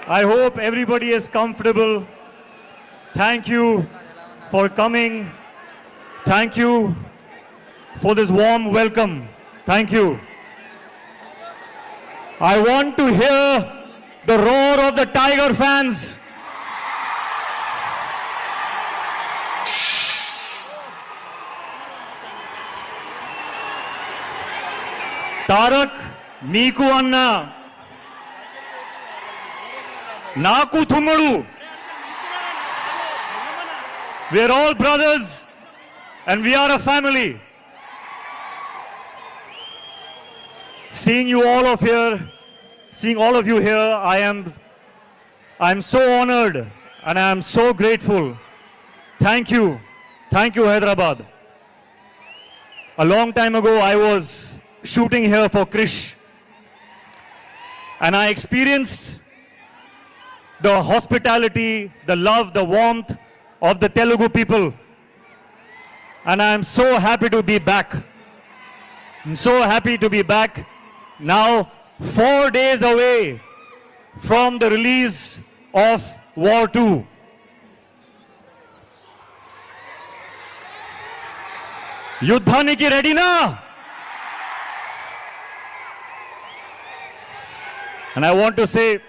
I hope everybody is comfortable. Thank you for coming. Thank you for this warm welcome. Thank you. I want to hear the roar of the Tiger fans. Tarak, Niku Anna, Naku Thumudu. We are all brothers and we are a family. Seeing you all of here, seeing all of you here, I am so honored and I am so grateful. Thank you. Thank you, Hyderabad. A long time ago, I was shooting here for Krish. And I experienced the hospitality, the love, the warmth of the Telugu people. And I am so happy to be back. I'm so happy to be back now, 4 days away from the release of War 2. Yuddhaniki ready na? And I want to say,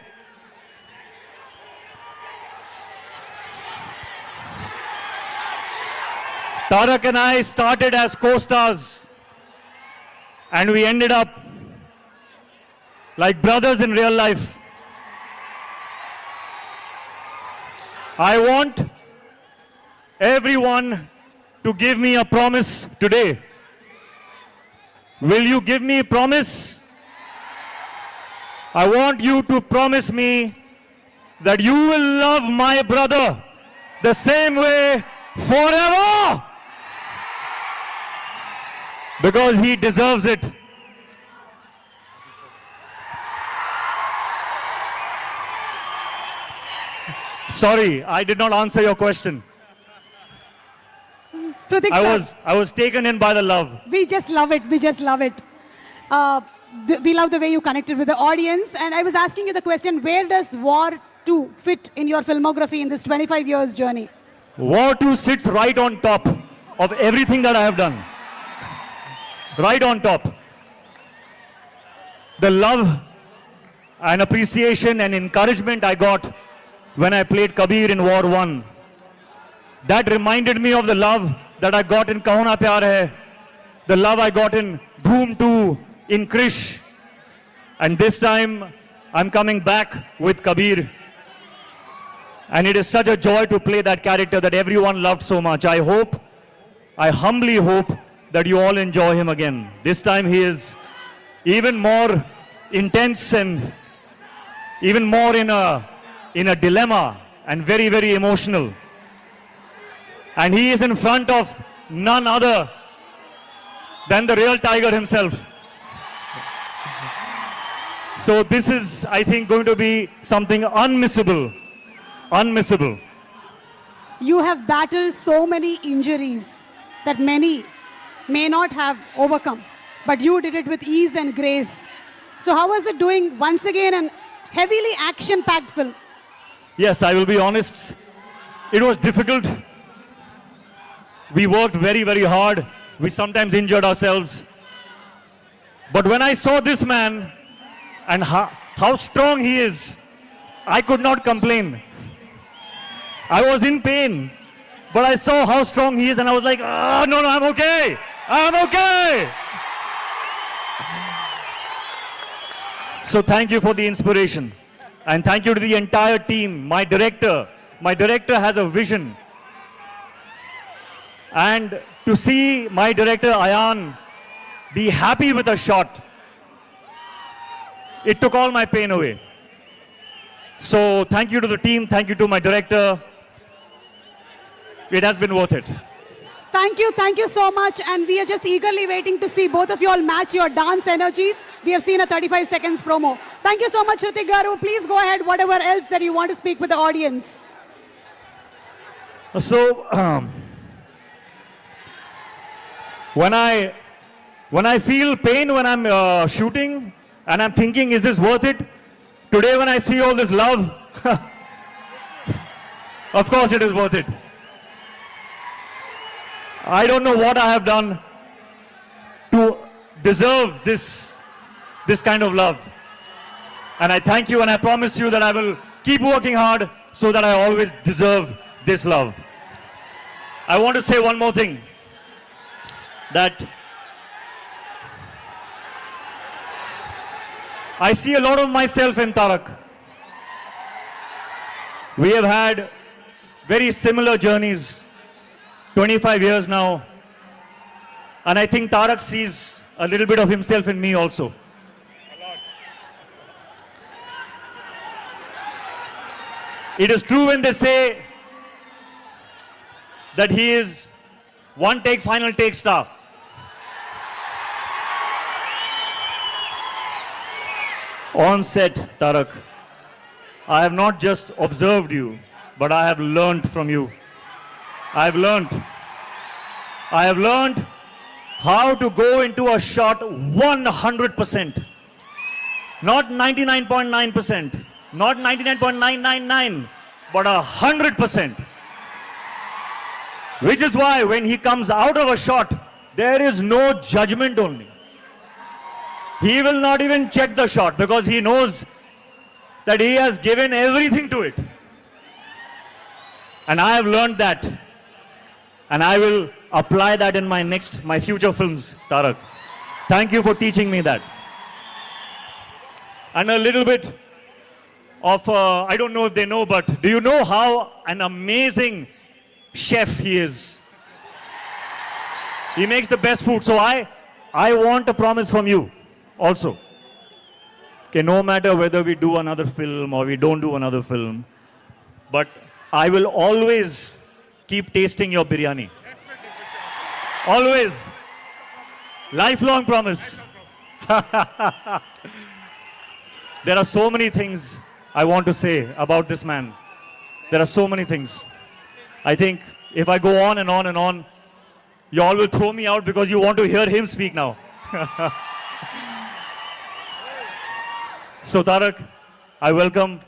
Tarak and I started as co-stars and we ended up like brothers in real life. I want everyone to give me a promise today. Will you give me a promise? I want you to promise me that you will love my brother the same way forever. Because he deserves it. Sorry, I did not answer your question. Pratik sir, I was taken in by the love. we just love it. We just love it. We love the way you connected with the audience. And I was asking you the question, where does War 2 fit in your filmography in this 25 years journey? War 2 sits right on top of everything that I have done. Right on top. The love and appreciation and encouragement I got when I played Kabir in War 1. That reminded me of the love that I got in Kahuna Pyar Hai, the love I got in Dhoom 2, in Krish. And this time, I'm coming back with Kabir. And it is such a joy to play that character that everyone loved so much. I humbly hope that you all enjoy him again. This time he is even more intense and even more in a dilemma and very, very emotional. And he is in front of none other than the real Tiger himself. So this is, I think, going to be something unmissable. Unmissable. You have battled so many injuries that many may not have overcome, but you did it with ease and grace. So how was it doing once again an heavily action-packed film? Yes, I will be honest. It was difficult. We worked very, very hard. We sometimes injured ourselves. But when I saw this man and how strong he is, I could not complain. I was in pain, but I saw how strong he is and I was like, oh, no, I'm okay. I'm okay. So thank you for the inspiration. And thank you to the entire team, my director. My director has a vision. And to see my director, Ayan, be happy with a shot, it took all my pain away. So thank you to the team, thank you to my director. It has been worth it. Thank you so much. And we are just eagerly waiting to see both of you all match your dance energies. We have seen a 35 seconds promo. Thank you so much, Hrithik Garu. Please go ahead, whatever else that you want to speak with the audience. So, when I feel pain when I'm shooting and I'm thinking, is this worth it? Today when I see all this love, Of course it is worth it. I don't know what I have done to deserve this kind of love. And I thank you, and I promise you that I will keep working hard so that I always deserve this love. I want to say one more thing, that I see a lot of myself in Tarak. We have had very similar journeys, 25 years now. And I think Tarak sees a little bit of himself in me also. It is true when they say that he is one take, final take star. On set, Tarak, I have not just observed you, but I have learned from you. I have learned how to go into a shot 100%. Not 99.9%, not 99.999, but 100%. Which is why when he comes out of a shot, there is no judgment only. He will not even check the shot because he knows that he has given everything to it. And I have learned that. And I will apply that in my future films, Tarak. Thank you for teaching me that. And a little bit of, I don't know if they know, but do you know how an amazing chef he is? He makes the best food. So I want a promise from you also. Okay, no matter whether we do another film or we don't do another film, but I will always keep tasting your biryani. Always. Lifelong promise. There are so many things I want to say about this man. There are so many things. I think if I go on and on and on, you all will throw me out because you want to hear him speak now. So Tarak, I welcome